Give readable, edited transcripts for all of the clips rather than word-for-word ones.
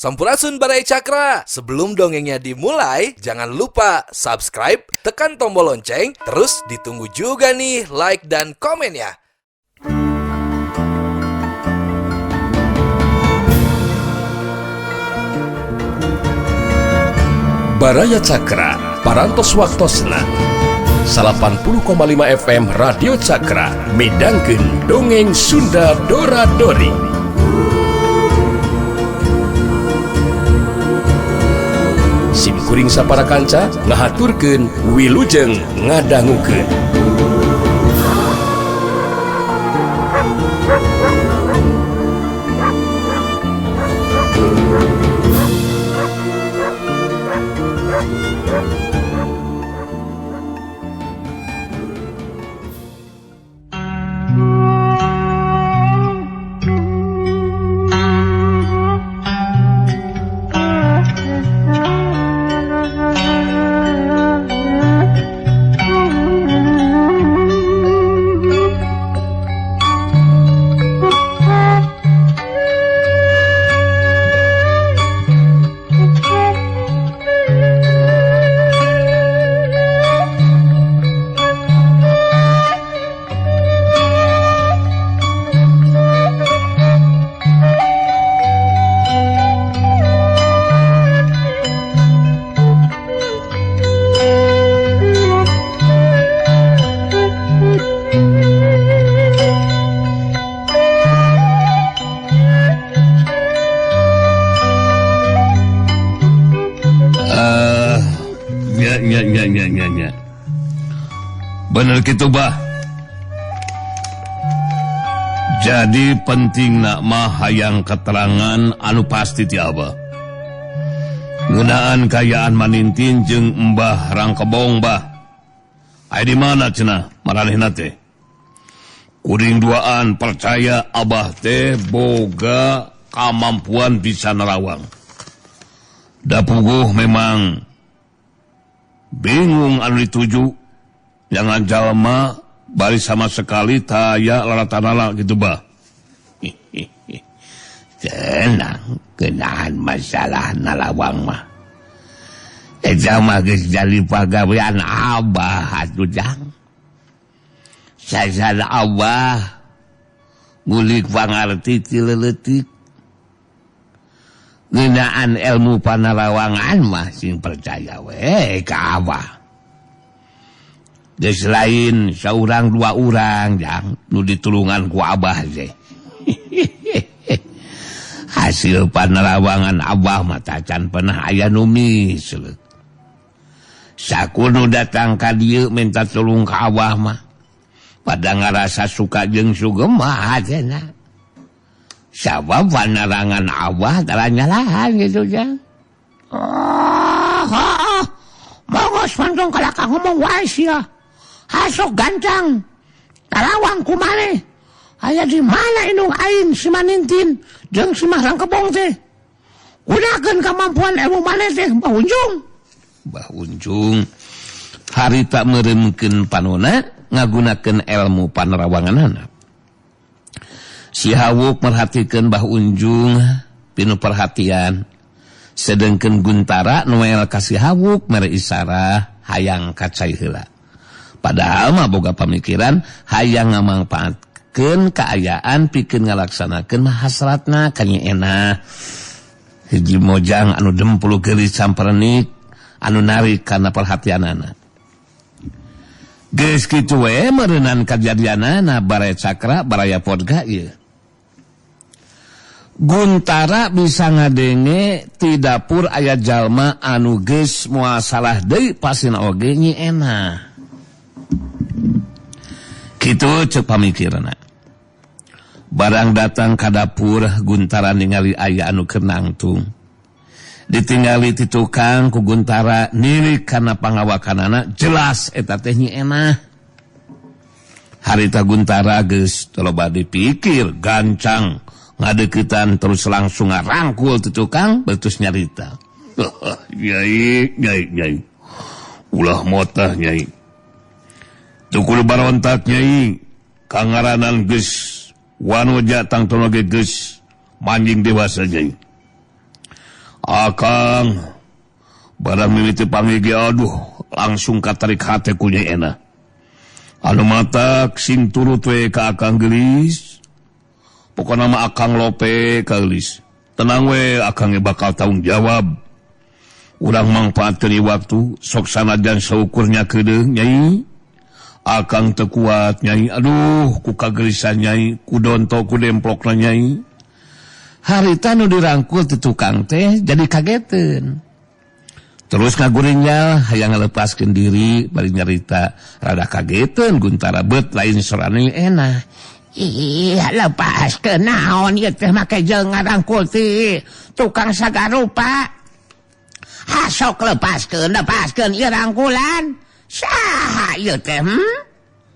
Sampurasun Barai Cakra. Sebelum dongengnya dimulai, jangan lupa subscribe, tekan tombol lonceng, terus ditunggu juga nih like dan komennya. Baraya Cakra, parantos waktosna 80,5 FM Radio Cakra, midangkeun dongeng Sunda Dora-Dori. Simkuring sapara kanca ngahaturkeun wilujeng ngadangukeun. Bener gitu bah. Jadi penting nak mah hayang keterangan anu pasti ti Abah. Ngeunaan kayaan manintin jeung Mbah Rangkebong bah. Aya di mana cenah maranehna teh? Kuring duaan percaya Abah teh boga kamampuan bisa nerawang. Da puguh memang bingung anu dituju. Jangan jalma bari sama sekali taya lalatanala gitu bah. Tenang, kenaan masalah nalawang mah. Eta mah geus jadi pagawean Abah atuh jang. Sasana Abah ngulik pangarti ti leuletik. Ngeunaan ilmu panalawangan mah sing percaya we ka Abah. Geus lain saurang dua urang jang nu ditulungan ku Abah teh. Hasil panerawangan Abah mah tacan pernah aya nu misleut. Sakudu datang ka dieu minta tulung ka Abah mah pada ngarasa suka jeung sugem mah cenah. Sabab panerangan Abah tara nyalahan gitu jang. Mongos pandong kalaka ngomong wae sia. Hasok gancang tarawang kumane aya di mana indung aing si Manintin jeung si Mbah Rangkebong teh gunakeun kamampuan ilmu maneh teh Mbah Unjung harita meuremkeun panona ngagunakeun ilmu panerawanganana. Si Hawuk merhatikeun Mbah Unjung pinu perhatian sedengkeun Guntara noel ka si Hawuk mere isara hayang kacai heula. Padahal mah boga pamikiran hayang ngamangpaatkeun kaayaan pikeun ngalaksanakeun mah hasratna ka Nyi Enah. Hiji mojang anu dempul geulis samperenik anu narik kana perhatianana. Geus kitu we meureunan kajadianana Baraya Cakra Baraya Podga ieu. Guntara bisa ngadenge ti dapur aya jalma anu geus moal salah deui pasina oge Nyi Enah. Kitu ceuk pamikirna. Barang datang ka dapur Guntara ningali aya anu keur nangtung. Ditinggali ti tukang ku Guntara nirik kana pangawakanana jelas eta teh Nyi Enah. Harita Guntara geus loba dipikir gancang ngadeuketan terus langsung ngarangkul ti tukang betus nyarita. Nyai. Ulah motah Nyai. Tukul barontak Nyai, kangaranan geus wanu jatang tono geus manjing dewasa Nyai. Akang barang mimiti pangigi aduh langsung katarik hati ku Nyai Ena. Anu matak sing turut we ka akang gelis. Pokona mah akang lope ka gelis. Tenang we akang bakal tanggung jawab. Urang mangpaatkeun ieu waktu sok sanajan saukurnya kedeung Nyai. Akang teu kuat Nyai. Aduh ku kagelisan Nyai, ku donto ku demplokna Nyai. Harita nu dirangkul ti tukang teh jadi kageteun. Terus ngaguringnya hayang ngalepaskeun diri bari nyarita rada kageteun Guntara beut lain sorana Ena. Ih, lepaskeun naon ieu teh make jeung ngarangkul ti tukang sagarupa. Hasok lepaskeun ieu rangkulan. Saha ieu teh?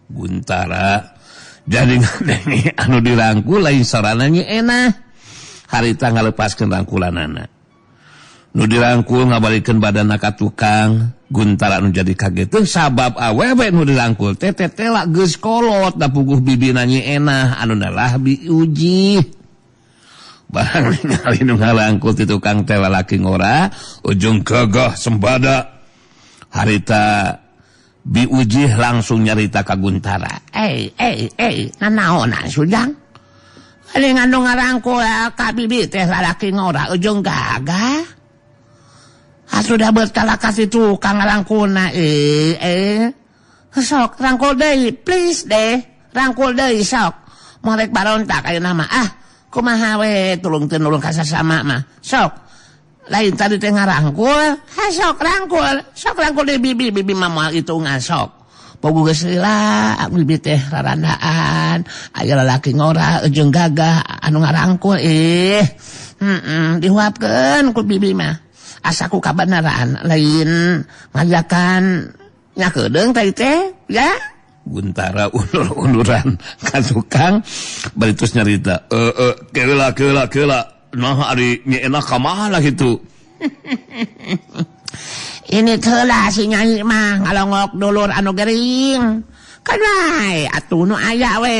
Guntara jadi ngadengi anu dirangkul lain sorana Ena. Harita ngalepaskeun rangkulanana. Nu dirangkul ngabalikeun badanna ka tukang. Guntara nu jadi kageteun sabab awewe nu dirangkul teh tetela geus kolot da puguh bibina Nyi Enah anu nalah Bi Uji. Barang ningali nu ngarangkul ti tukang teh lalaki ngora, ujung gagah sembada. Harita Bi Uji langsung nyarita ka Guntara. Nanaonan Sujang? Ali ngandung ngarangkul ka bibi teh lalaki ngora ujung gagah. Sudah berkalakas itu kang rangkulna sok rangkul deui please deh rangkul deui sok morek barontak ayeuna mah kumaha we tulung teu nulung ka sasama mah sok lain tadi teh ngarangkul sok rangkul deui bibi mah moal hitungan sok pogu geus lila bibi teh rarandaan aya lalaki ngora jeung gagah anu ngarangkul dihuapkeun ku bibi mah asaku kabenaran lain ngajakan nyakedeung teh ya. Guntara undur-unduran ka tukang bari terus nyarita keula nah ari Nyi Enah kamaha lah kitu. Ini telah si Nyai mah ngalongok dulur anu gering kan wae atuh nu aya we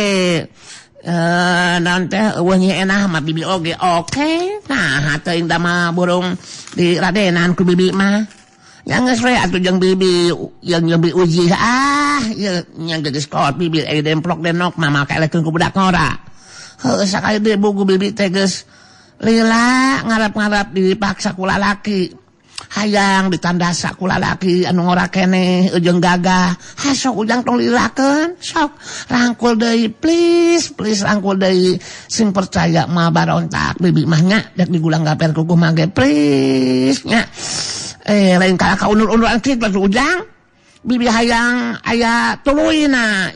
nanti Nyi Enah mah bibi oge oke. Nah teuing da mah burung di radenan ku bibi mah yang geus we atuh jeung bibi yang Bi Uji yang geus kolot bibi demplok denok mah make elekeun ku budak ngora. Heuh sakali deui bugu bibi teh geus lila ngarap-ngarap dipaksa ku lalaki. Hayang ditandasa ku lalaki anu ngora keneh ujung gagah. Sok ujang tong lilakeun sok rangkul deui please rangkul deui sing percaya mah barontak bibi mah nya dek digulang gaper kukuh mah ge please nya lain kala ka undur-unduran kitu ujang bibi hayang aya tuluina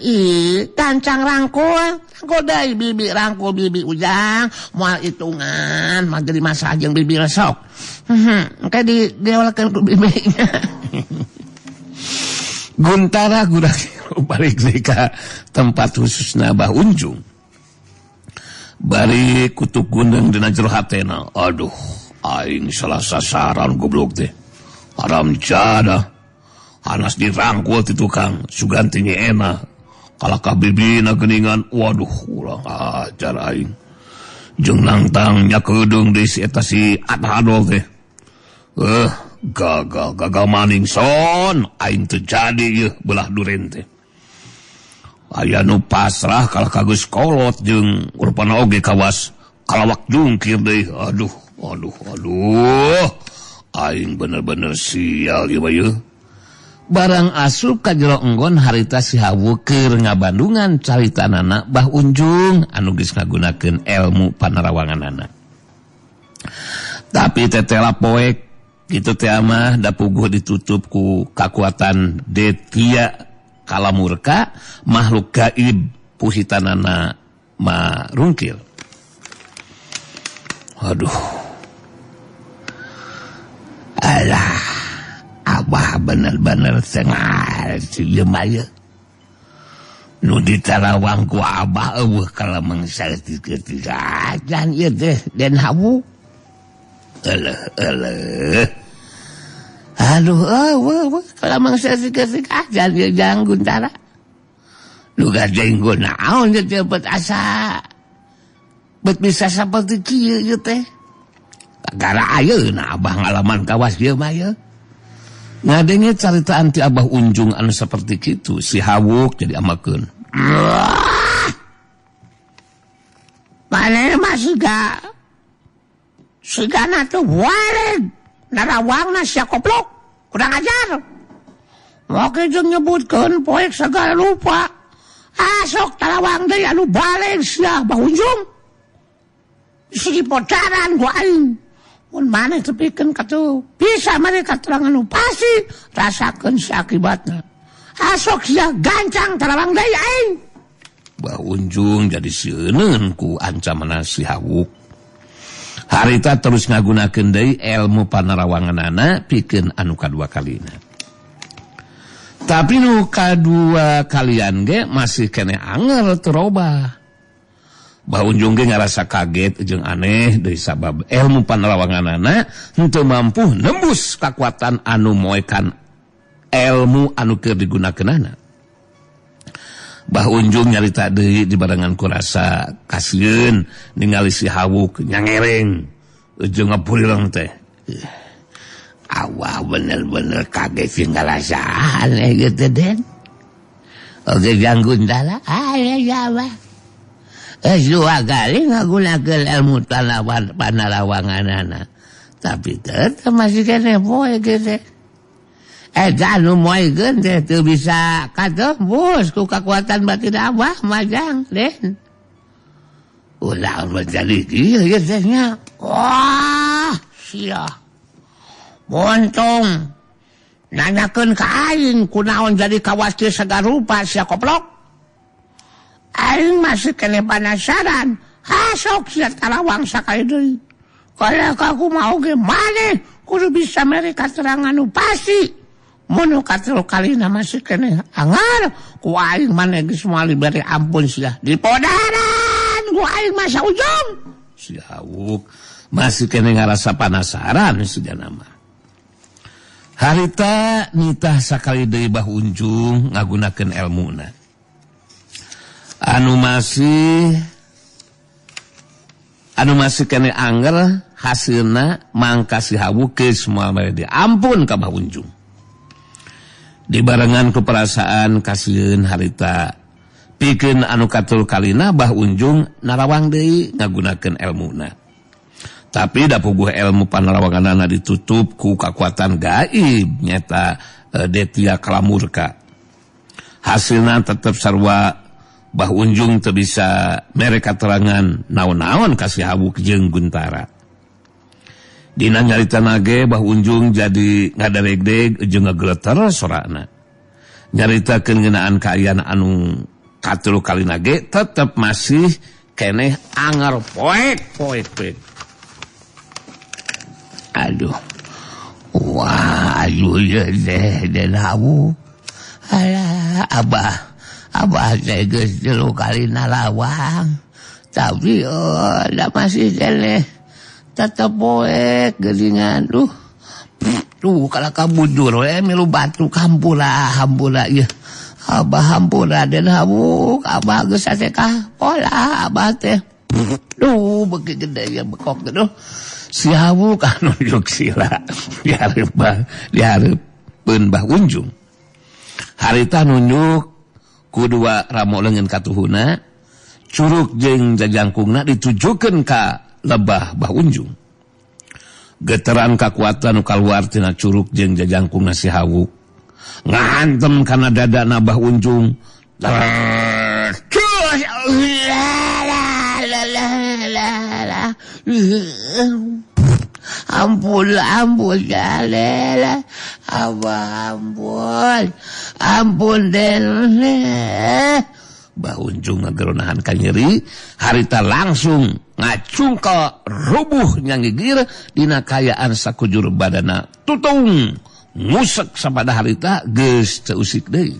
gancang rangkul deui bibi rangkul bibi ujang moal hitungan mah jadi masalah jeung bibi sok engke diolehkeun ku bibinya. Guntara gurang balik ka tempat khususna Bah Unjung. Bari kutuk gundeng dina jero hatena. Aduh, aing salah sasaran goblok teh. Aram jada. Hanas dirangkul ti tukang suganti Nyi Enah. Kalakah bibina geuningan, waduh ulah ajar aing. Jeung nangtang nyakedeung deui si eta si Adhadol teh. Gagal maning son aing teu jadi ieu belah duren teh. Aya nu pasrah kalakah geus kolot jeung rupana oge kawas kalawak jungkir deui. Aduh. Aing bener-bener sial ieu bae. Barang asup ka jero enggon harita si Hawu keur ngabandungan caritanana Bah Unjung anu geus ngagunakeun elmu panerawanganana. Tapi tetela poek kitu teh mah da puguh ditutup ku kakuatan detia kalamurka makhluk gaib puhitanana mah rungkil. Aduh. Alah, abah bener-bener sengal si jemaya. Nu ditarawang ku abah eueuh kalau mangsa tiga ajan ieu teh Den Hawu. Aduh, kalau mangsa tiga ajan ieu jang Guntara. Nu gadenggo naon teh bet asa bet bisa saperti kieu ieu teh. Gara ayeuna abah ngalaman kawas ieu mah ye. Ngadenge caritaan ti Abah Unjung anu saperti kitu, si Hawuk jadi amakeun. Maneh mah sigana tuh waleg narawangna sia koplok, kurang ajar. Moke jeung nyebutkeun poek segala lupa. Sok talawang deui anu baleg sia Abah Unjung. Sigi pocaran ku aing. Mun maneh tepikeun katu bisa mereka terang anu pasti rasakeun sakibatna. Sok sia gancang talawang deui aing. Abah Unjung jadi seuneun ku ancamanna si Hawuk. Harita terus ngagunakeun deui ilmu panarawanganana pikeun anu kadua kalina. Tapi nu kadua kalian ge masih kene anger teu robah. Abah Unjung ge ngarasa kaget jeung aneh deui sabab ilmu panarawanganana henteu mampu nembus kakuatan anu moekan ilmu anu keur digunakeunana. Abah Unjung nyarita deui di barengan ku rasa kasieun ningali si Hawuk nyangereng jeung ngapulireng teh. Awah bener-bener kaget sing ngarasaan gitu Den. Oke janggun dala aya Abah. Dua kali ngagunakeun ilmu panarawanganana. Tapi tetep masih kene poe gitu. Anu moekeun teh teu bisa katembus ku kakuatan batin Abah majang Den. Ulah menjadi kieu ge teh nya. Wah, sia. Montong. Nanyakeun ka aing kunaon jadi kawas teu sagarupa sia koplok. Aing masih kene penasaran. Sok sia talawang sakali deui. Kalau aku mau ge maneh kudu bisa mereka terang anu pasti. Mun katelu kalina masih kene angar ku aing maneh geus moal diberi ampun sia. Di podaran ku aing masa Ujung. Si Hawuk masih kene ngarasa penasaran sigana mah. Harita nitah sakali deui Abah Unjung ngagunakeun ilmuna. Anu masih kene anger hasilna mangka si Hawuk geus moal mere diampun ka Abah Unjung. Dibarengan ku perasaan kasieun harita pikeun anu katul kalina Abah Unjung narawang deui ngagunakeun ilmuna. Tapi da puguh ilmu panarawanganana ditutup ku kakuatan gaib nyata Detya Kalamurka. Hasilna tetep sarua Abah Unjung teu bisa mere katerangan naon-naon ka si Hawuk jeung Guntara. Dina nyaritana ge Abah Unjung jadi ngadaregdeg jeung ngageleter sorana. Nyaritakeun ngeunaan kaayaan anu katelu kalina ge tetep masih keneh anger poek. Aduh. Wah, ya deh den Hawuk. Alah, Abah teh geus 3 kali nalawang. Tapi da masih keneh tetep poek geuningan. Tuh kalau kabujur we milu batu hampura ieu. Abah hampura den Hawuk, Abah geus sasekah pola Abah teh. Duh beuki gede ya bekok tuh. Si Hawuk anu nunjuk sila dihareupeun Abah Unjung. Harita nunjuk kudua ramo leungeun katuhuna, curug jeung jajangkungna ditujukeun ka lebah Abah Unjung. Geteran kakuatan nu kaluar tina curug jeung jajangkungna si Hawuk ngahantem kana dadana Abah Unjung. Ampun jalela Abah ampun den. Abah Unjung ngageronahan ka nyeri, harita langsung ngacungkel rubuh nyanggigir dina kayaan sakujur badana tutung ngusek sapada harita geus teu usik deui.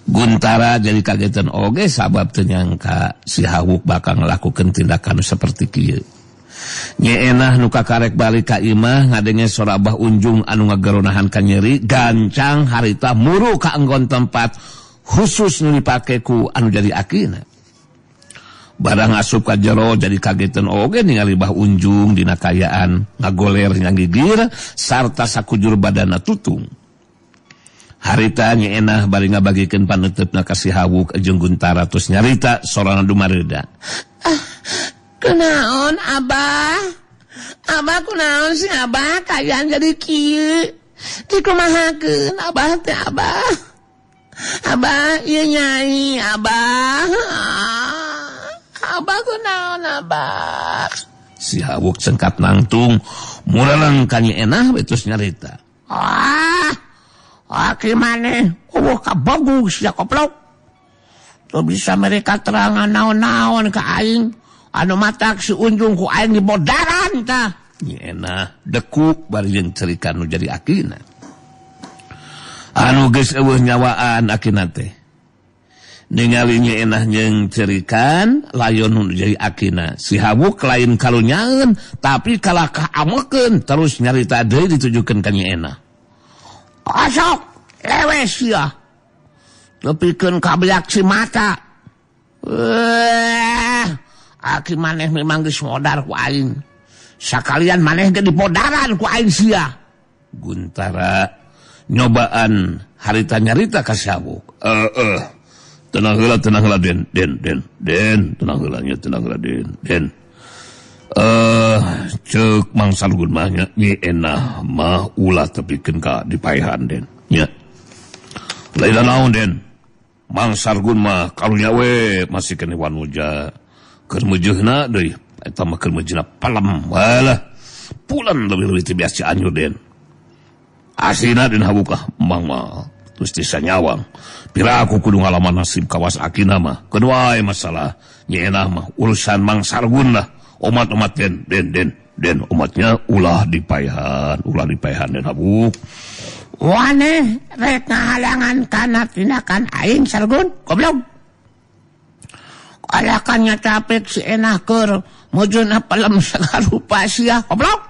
Guntara jadi kagetan oge sabab teu nyangka si Hawuk bakal ngelakukeun tindakan seperti kieu. Nyeunah nu kakarek balik ka imah ngadenge suara Abah Unjung anu ngageronahan ka nyeri, gancang harita muru ka enggon tempat khusus nu dipake ku anu jadi akina. Barang asup ka jero jadi kagetan oge ningali Bah Unjung dina kayaan ngagoler nyanggigir sarta sakujur badana tutung. Harita nyeunah bari ngabagikeun paneutupna ka si Hawuk jeung Guntara tos nyarita sorana dumareuda. Kunaon Abah? Abah kunaon sih Abah kayaan jadi kieu? Dikumahakeun Abah teh Abah? Abah ieu nyai Abah. Abah kunaon Abah? Si Hawuk cengkat nangtung muralang ka nyeunah tos nyarita. Aki maneh, kabagus ya koplok. Tuh bisa mereka terangan naon-naon ke aing. Anu matak si Unjung ku aing dibodaran ta. Nyeunah dekuk bari jeung cerikan nu jadi akina. Anu geus eueuh nyawaan akina teh. Ningali nyeunah jeung cerikan layon nu jadi akina. Si Hawuk lain kalunyaeun tapi kalakah amekeun terus nyarita deui ditujukeun ka nyeunah. Asok lewes ya. Nepikeun kabeak si mata. Aki maneh memang geus modar ku aing. Sakalian maneh ge dipodaran ku aing sia. Guntara nyobaan harita nyarita ka si Hawuk. Tenang heula Den. Tenang heula Den. Cek Mang Sargun mah nya nyeunah mah ulah tepikeun ka dipaehan Den. Nya. Lain naon Den. Mang Sargun mah karunya we masih kene wanuja. Keur meujeuhna deui eta mah keur meujeuhna palem. Walah. Pulan lebih ti biasa anyur Den. Asina Den Hawukah Mang mah terus disanyawang. Pira aku kudu ngalaman nasib kawas akina mah. Kedua masalah nyeunah mah urusan Mang Sargun lah. Umat-umat Den umatnya ulah dipaehan Den Hawuk. Waneh rek ngahalangan kana tindakan aing Sargun goblok. Alakannya capek si enah keur mujuna pelem sagarupa sia goblok.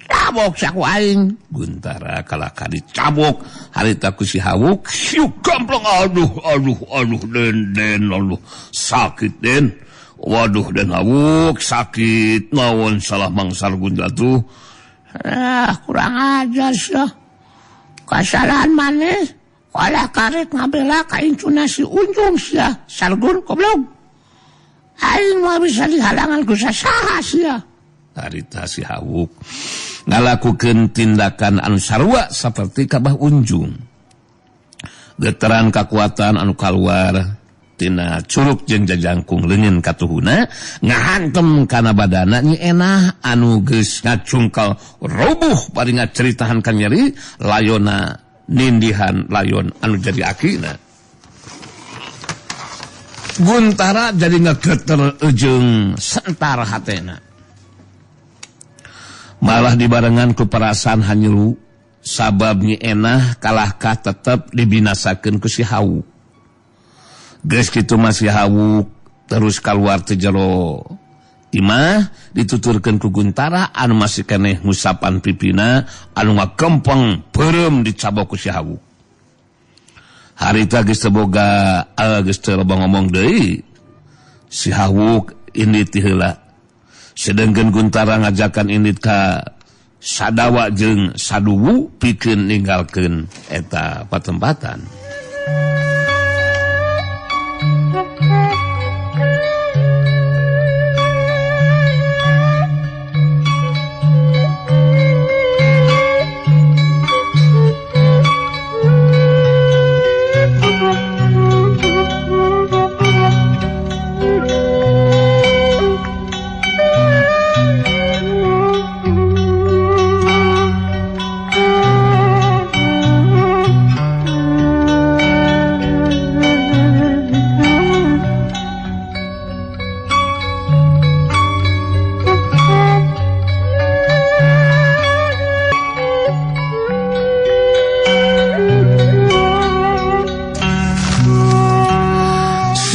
Cabok saku aing. Guntara kalaka dicabok harita ku si Hawuk. Syuk gamplong aduh Den aduh sakit Den. Waduh Den Hawuk sakit naon salah Mang Sargun jatuh. Kurang ajar sih. Kasalahan maneh. Walah karek ngabela ka incuna si Unjung sia. Sargun goblok. Aing mah bisa dihalangan ku sasaha sia. Harita si Hawuk ngalakukeun tindakan anu sarua saperti ka Bah Unjung. Geteran kakuatan anu kaluar tina curug jeung jajangkung leungeun katuhuna ngahantem kana badana nyeunah anu geus ngacungkal rubuh bari ngaceritahan ka nyeri layona nindihan layon anu jadi akina. Guntara jadi ngageter jeung sentar hatena. Malah dibarengan ku perasaan hanyelu sabab nyeunah kalahkah tetep dibinasakeun ku si Hawuk. Geus kitu masih Hawuk terus kaluar teh jero imah dituturkeun ku Guntara anu masih keneh ngusapan pipina anu ngakempeng peureum dicabok ku si Hawuk. Harita geus teu boga geus teu loba ngomong deui. Si Hawuk indit ti heula. Sedengkeun Guntara ngajakan indit ka sadawa jeung saduwu pikeun ninggalkeun eta patempatan.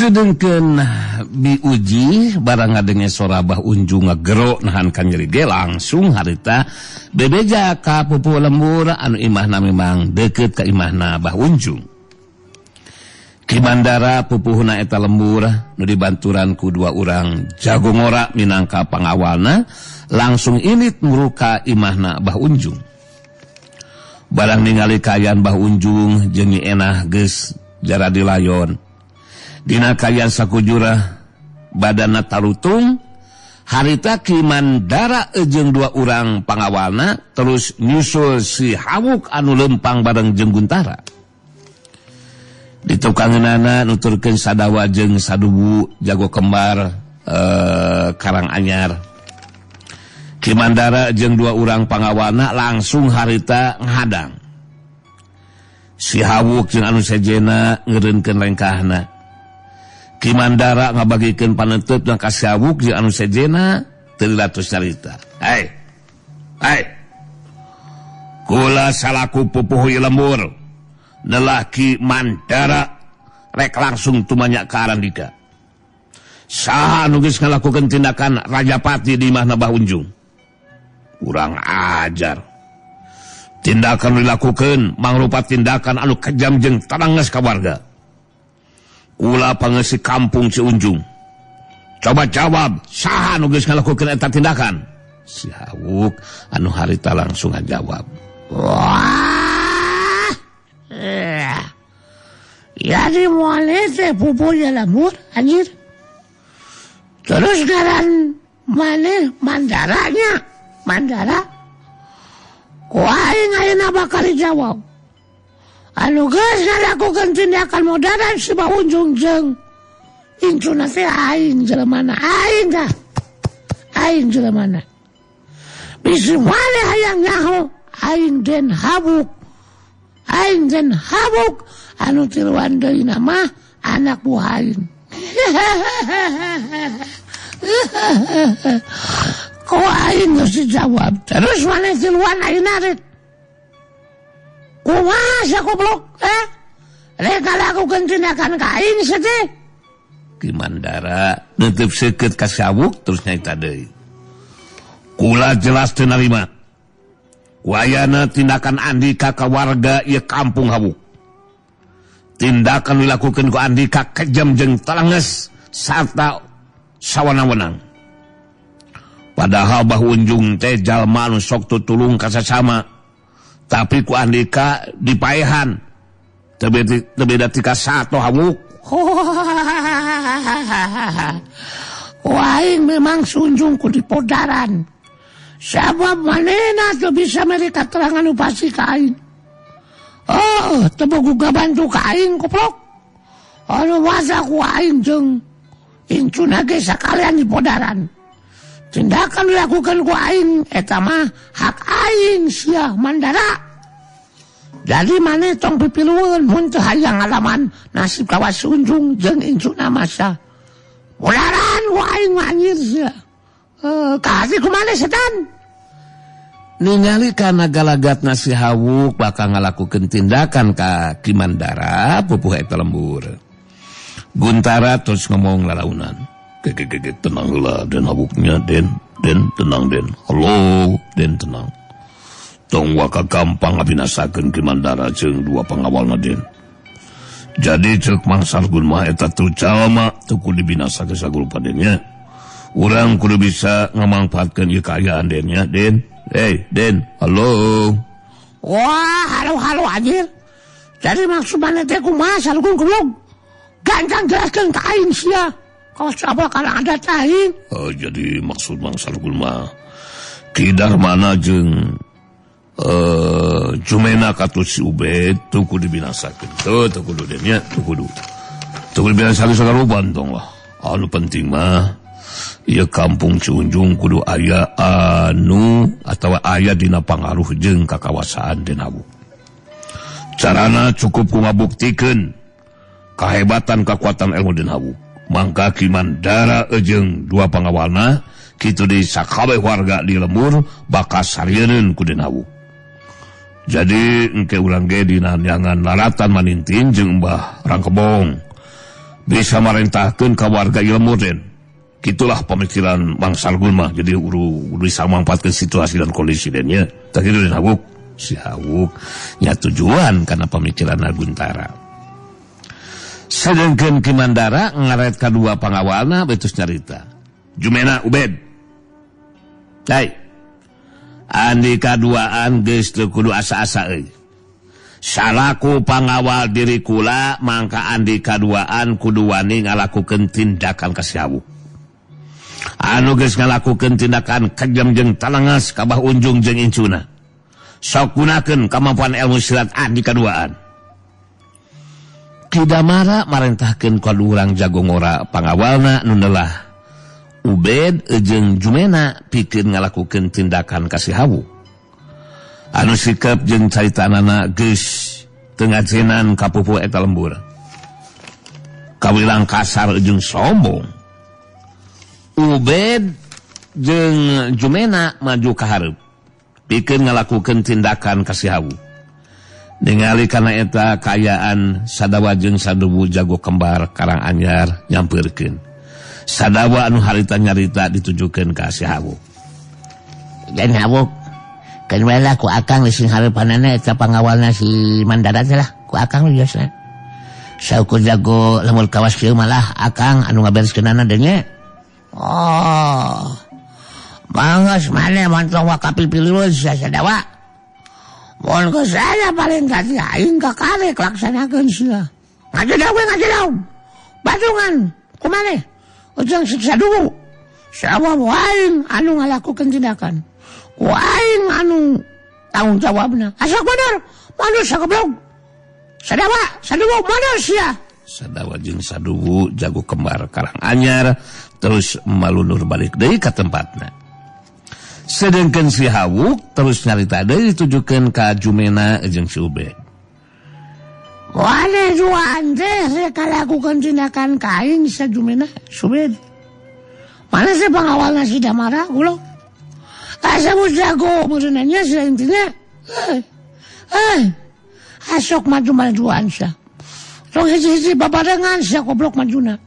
Sedengkeun biuji barang ngadenge sora Bah Unjung ngagero nahan ka nyeri ge langsung harita bebeja ka pupuh lembur anu imahna memang deukeut ka imahna Bah Unjung. Kimandara pupuhna eta lembur nu dibanturan ku 2 urang jago ngora minangka pangawalna langsung init muruka imahna Bah Unjung. Barang ningali kayan Bah Unjung jeung Nyi Enah geus jaradi layon. Dina kayan sakujura badanna tarutung harita Kimandara jeung 2 urang pangawalna terus nyusul si Hawuk anu lempang bareng jeung Guntara. Di tukangeunana nuturkeun Sadawa jeung Sadubu jago kembar Karanganyar. Kimandara jeung 2 urang pangawalna langsung harita nghadang. Si Hawuk jeung anu sejena ngeureunkeun lengkahna. Kimandara ngabagikeun paneutupna ka si Hawuk jeung anu sejena teu ratos carita. Hai. Kula salaku pupuh ieu lembur. Lelaki Mandara rek langsung tumanya ka Arandika. Saha anu geus ngalakukeun tindakan Rajapati di imahna Bah Unjung? Kurang ajar. Tindakan dilakukeun mangrupa tindakan anu kejam jeung tadanges ka warga. Kula pangeusi kampung Ciunjung. Coba jawab, saha anu geus ngalakukeun eta tindakan? Si Hawuk anu harita langsung ngajawab. Jadi mulai teh pupuhnya lembur, anjir. Terus ngaran mana Mandaranya? Mandara? Ku aing ayeuna bakal dijawab. Anu geus ngalakukeun tindakan modern si Bah Unjung jeung incuna teh aing jelemana, aing dah. Aing jelemana. Bisi mane hayang nyaho aing Den Hawuk. Aing Den Hawuk anu tiluan deui nama anak buah aing. Ko aing geus dijawab. Terus mana tiluan aing narik? Kumaha sakoblok? Rek ngalakukeun tindakan ka aing sedih. Kimandara neuteuf seukeut ka si Hawuk terus nyaita deui. Kula jelas teu narima. Wayana tindakan Andika ka warga ieu kampung Hawuk. Tindakan dilakukeun ku Andika kejam jeung talanges sarta sawana-wenang. Padahal Bah Unjung teh jalma anu sok tutulung ka sasama. Tapi ku Andika dipaehan. Teu beda ti ka sato Hawuk. Aing memang sunjung ku dipodaran. Sabab manena teu bisa mereka terangan upasi ka aing. Teu boga bantu ka aing koplok. Anu masa ku aing jeung incuna ge sakalian dipodaran. Tindakan dilakukan ku aing eta mah hak aing sia Mandara. Jadi maneh tong pipilueun mun teu hayang ngalaman nasib kawas sunjung jeung incuna masa. Podaran ku aing mah anjir sia. Kasih kumaneh setan. Ningali kana galagatna si Hawuk bakal ngalakukeun tindakan ka Kimandara pupuh eta lembur. Guntara terus ngomong lalaunan. Tenang heula Den Hawuknya Den tenang Den. Halo Den tenang. Tong waka gampang ngabinasakeun Kimandara jeung 2 pangawalna Den. Jadi ceuk Mangsargun mah eta teu jalma teu kudu dibinasakeun sagulupa Den nya. Urang kudu bisa ngamangpaatkeun ieu kaayaan Den nya Den. Hey, Den, halo. Wah, halo anjir. Jadi maksud mana teh kumaha salgun kulung? Gancang jelaskeun ka aing sia. Kaos apa kana ada aing? Jadi maksud Mang Salgun mah Kidar mana jeung Jumena katu si Ubed teu kudu dibinasakeun. Teu kudu Den nya, teu kudu. Teu kudu dibinasakeun sagaruban tong lah. Anu penting mah ieu kampung Ciunjung kudu aya anu atawa aya dina pangaruh jeung kakawasaan Den Hawuk. Carana cukup ku ngabuktikeun kahebatan kakuatan ilmu Den Hawuk. Mangka Kimandara jeung 2 pangawalna kitu di sakabeh warga di lembur bakal sarieun ku Den Hawuk. Jadi engke urang ge dina nyangan laratan manintin jeung Mbah Rangkebong bisa marentahkeun ka warga ieu lembur Den. Itulah pemikiran Mang Salgun mah. Jadi uru bisa memanfaatkan situasi dan kondisi Den nya. Tak gitu Den Hawuk. Si Hawuk nya tujuan karena pemikiran Guntara. Sedangkan Ki Mandara ngaret kadua pangawalna betus nyarita. Jumena Ubed. Hai. Andi kaduaan geus teu kudu asa-asa euy. Salaku pangawal diri kula mangka andi kaduaan kudu wani ngalakukeun tindakan kasihawuk. Anu geus ngalakukeun tindakan kejam jeung talangas ka Bah Unjung jeung incuna. Sok gunakeun kemampuan ilmu silat andi kaduaan. Ki Damara marentahkeun ka urang jagongora pangawalna nu neulah Ubed jeung Jumena pikeun ngalakukeun tindakan kasihawuk. Anu sikap jeung caritanana geus teu ngajenan ka pupuh eta lembur. Kawilang kasar jeung sombong. Ubed jeung Jumena maju ka hareup pikeun ngalakukeun tindakan kasihawuk. Ningali kana eta kaayaan Sadawa jeung Sadewu jago kembar Karanganyar nyampeurkeun. Sadawa anu harita nyarita ditujukeun ka si Hawuk. Dan Hawuk kan wala ku akang sing hareupanana eta pangawalna si Mandara teh lah ku akang biasa. Saukur jago lamun kawas kieu malah akang anu ngabereskeunana deui. Oh. Mangos mane mantong wa kapipiliun sia Sadawa. Mun geus saya paling tadi aing ka karek laksanakeun sia. Ngajedaw. Badungan kumaneh? Ujang siksa dulu. Sawa waing anu ngalakukeun tindakan. Waing anu tanggung jawabna. Asa bener, manusia goblok. Sadawa, Sadewu mana sia? Sadawa jeung Sadewu jago kembar Karanganyar terus malunur balik deui ka tempatna. Sedangkan si Hawuk terus nyarita deui ditujukeun ka Jumena jeung si Ubed. Wane juan teh rek ngalakukeun tindakan ka aing sa Jumena, Subed. Mana sih pangawalna si Damara ulo? Asa jago meureunanya sia intina. Asok maju-majuan sia. Tong hiji-hiji babarengan sia goblok majuna.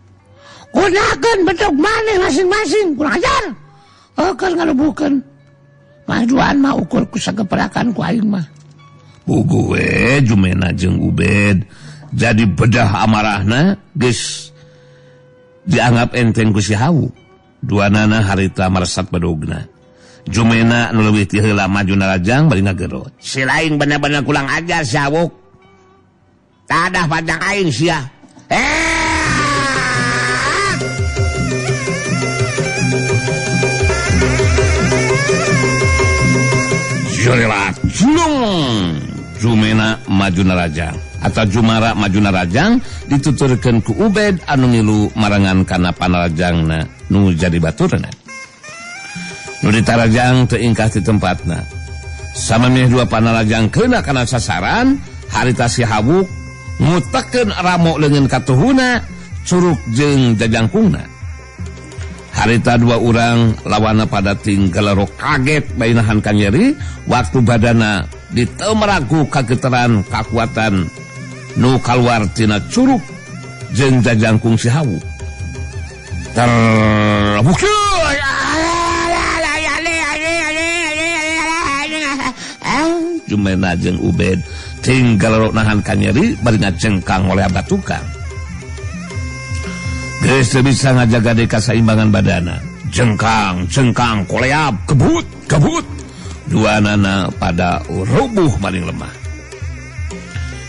Gunakeun bentuk maneh masing-masing kurang ajar. Keur ngalubuhkeun. Majuan mah ukur ku sageperakan ku aing mah. Puguh we Jumena jeung Ubed jadi bedah amarahna geus dianggap enteng ku si Hawuk. Duanana harita maresat badogna. Jumena anu leuwih ti heula majuna rajang bari ngagerot. Si lain bener-bener kurang ajar si Hawuk. Tadah padang aing sia. Jolilat Julung Jumena majuna rajang atau Jumara majuna rajang dituturkeun ku Ubed anu ngilu marangan kana panarajangna nu jadi baturna. Nu ditarajang teu ingkah ti tempatna. Samemeh dua panarajang keuna kana sasaran harita si Hawuk ngutekeun ramo leungeun katuhuna curug jeung jajangkungna. Harita dua urang lawana pada tinggal kaget bainahan kanyeri waktu badana ditemeragu kageteran kakuatan nu kaluar tina curug jeung jajangkung si Hawuk. Jumena jeung Ubed tinggal nahan kanyeri bari ngajengkang oleh abatukang. Geus teu bisa ngajaga deui kasaimbangan badana. Jengkang koleab kebut. Duanana pada rubuh maring lemah.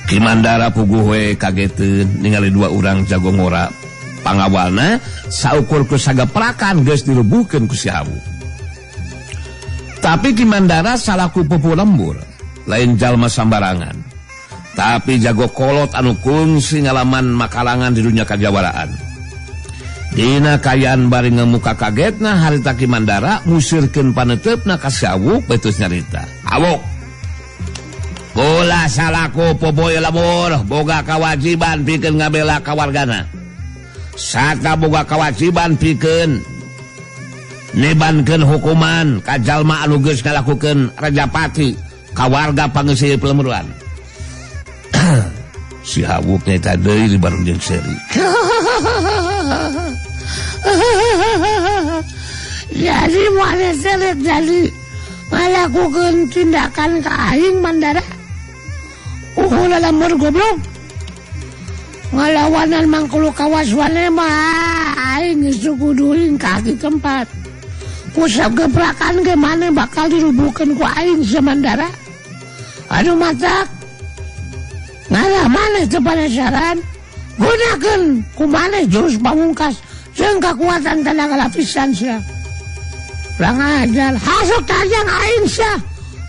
Ki Mandara puguh we kageteun ningali dua urang jago ngora pangawalna saukur ku sagaperakan geus dirubuhkeun ku si Hawuk. Tapi Ki Mandara salaku pupuh lembur, lain jalma sambarangan. Tapi jago kolot anu kungsi ngalaman makalangan di dunia kajawaraan. Dina kayaan bari ngemuka kagetna harita Ki Mandara musirkeun paneutepna ka si Hawuk betus nyarita. Hawuk, kula salaku popoe lembur boga kawajiban pikeun ngabela kawargana. Saka boga kawajiban pikeun nebankeun hukuman ka jalma anu geus ngalakukeun rajapati ka warga pangeuseup lemuruan. Si Hawuk nyata deui di bareng jeung seri. Jadi mana seret jadi ngalakukeun tindakan ka aing Mandara. Ukur lembur goblok. ngalawanan mangkulu kawaswane mah aing geus kuduing ka di tempat. Ku sagebrakan ge maneh bakal dirubuhkeun ku aing Samandara. Aduh matak. Ngalah maneh teu penasaran. Gunakeun ku maneh jurus pamungkas jeung kakuatan tenaga lapisan sia. Lang ajar hasuk tajang aing sia.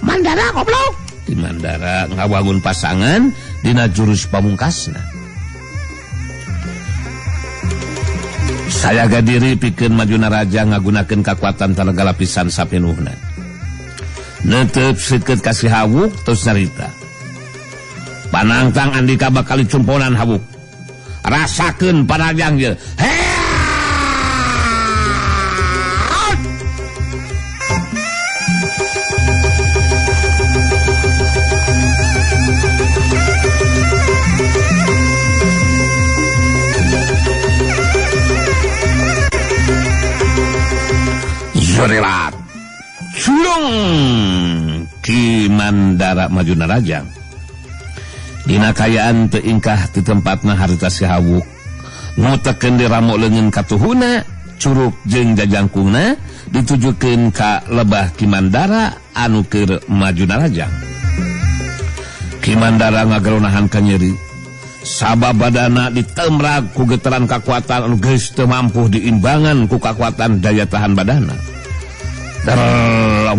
Mandara goblok. Di Mandara ngawangun pasangan dina jurus pamungkasna. Saya gadiri pikeun majuna raja ngagunakeun kakuatan tenaga lapisan sapinuhna. Neuteub seukeut kasih Hawuk tos carita. Panangtang Andika bakal dicumponan Hawuk. Rasakeun panajang ieu. Zorelat Sulung Ki Mandara majuna raja. Dina kayaan teu ingkah ti tempatna harita si Hawuk. Ngotekeun di ramo leungeun katuhuna, curug jeung jajangkungna ditujukeun ka lebah Ki Mandara anu keur majuna raja. Ki Mandara ngageronahan ka nyeri. Sababadana ditemrag ku getaran kakuatan anu geus teu mampu diimbangan ku kakuatan daya tahan badana. Alah,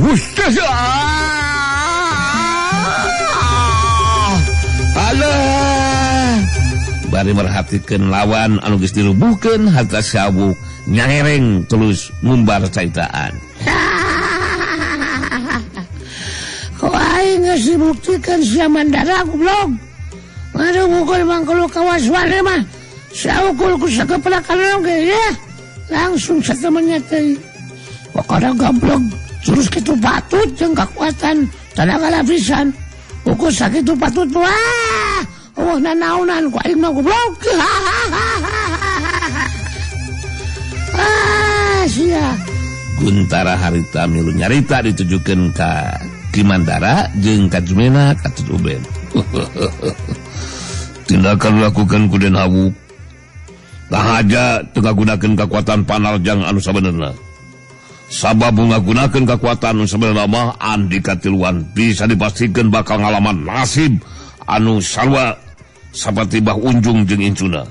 bari merhatikeun lawan anu geus dirubuhkeun harta Hawuk nyangereng tulus ngumbar caitaan. Kau aing geus dibuktikeun sia Mandara goblok. Aduh mukul mangkulu kawaswane mah saukul ku sakeplakan oge ya. Langsung satemennya teh. Pokoknya goblok jurus kitu patut jeung kakuatan tenaga lapisan. Uku sakitu patut wah. Oh nanaonan ku aing mah goblok. Sia. Guntara harita milu nyarita ditujukeun ka Ki Mandara jeung ka Jumena ka Tutuben. Tindakan lakukan ku Den Hawuk. Kahaja teu ngagunakeun kakuatan panaljang anu sabenerna. Sabab ngagunakeun kakuatan anu sabenerna mah Andika tiluan bisa dipastikan bakal ngalaman nasib anu sarua saperti Bah Unjung jeung incuna.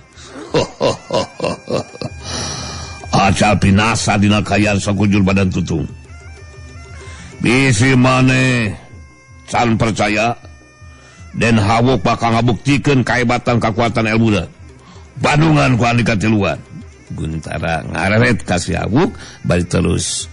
Acal pinasa dina kayaan sakujur badan tutung. Bisi maneh can percaya Den Hawuk bakal ngabuktikeun kahebatan kakuatan ilmuna. Bandungan ku Andika tiluan. Guntara ngareret ka si Hawuk bari terus